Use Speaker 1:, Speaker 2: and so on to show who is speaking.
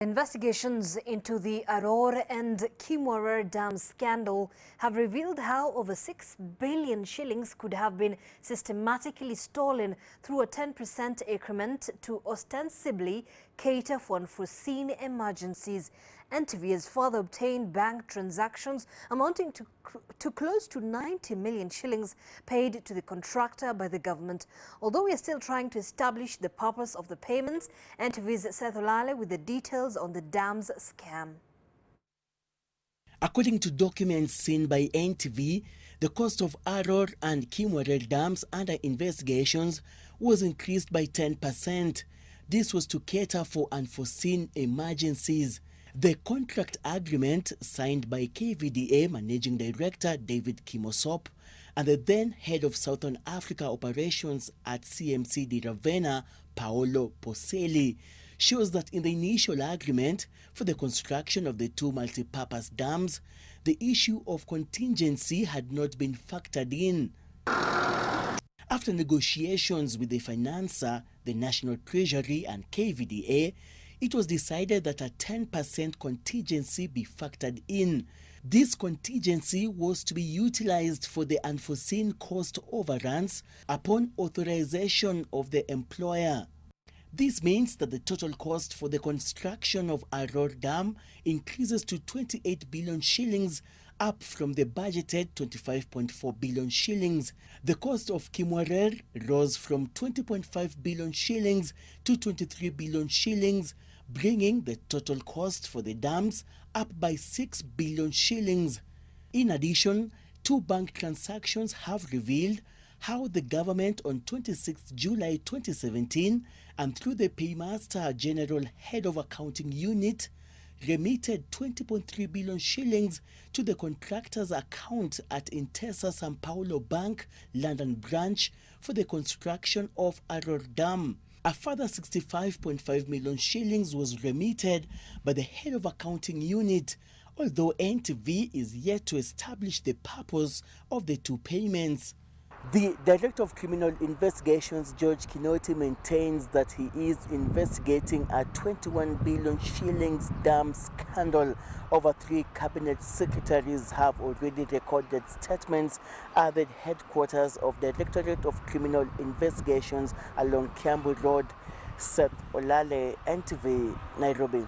Speaker 1: Investigations into the Arror and Kimwarer dam scandal have revealed how over 6 billion shillings could have been systematically stolen through a 10% increment to ostensibly cater for unforeseen emergencies. NTV has further obtained bank transactions amounting to close to 90 million shillings paid to the contractor by the government. Although we are still trying to establish the purpose of the payments, NTV's Seth Olale with the details on the dam's scam.
Speaker 2: According to documents seen by NTV, the cost of Arror and Kimwarer dams under investigations was increased by 10%. This was to cater for unforeseen emergencies. The contract agreement signed by KVDA Managing Director David Kimosop and the then head of Southern Africa operations at CMC di Ravenna, Paolo Poselli, shows that in the initial agreement for the construction of the two multi-purpose dams, the issue of contingency had not been factored in. After negotiations with the financer, the National Treasury and KVDA, it was decided that a 10% contingency be factored in. This contingency was to be utilized for the unforeseen cost overruns upon authorization of the employer. This means that the total cost for the construction of Arror Dam increases to 28 billion shillings, up from the budgeted 25.4 billion shillings. The cost of Kimwarer rose from 20.5 billion shillings to 23 billion shillings, bringing the total cost for the dams up by 6 billion shillings. In addition, two bank transactions have revealed how the government on 26 July 2017 and through the Paymaster General Head of Accounting Unit remitted 20.3 billion shillings to the contractor's account at Intesa San Paulo Bank, London branch, for the construction of Arror Dam. A further 65.5 million shillings was remitted by the head of accounting unit, although NTV is yet to establish the purpose of the two payments. The Director of Criminal Investigations, George Kinoti, maintains that he is investigating a 21 billion shillings dam scandal. Over 3 cabinet secretaries have already recorded statements at the headquarters of the Directorate of Criminal Investigations along Kiambu Road. Seth Olale, NTV, Nairobi.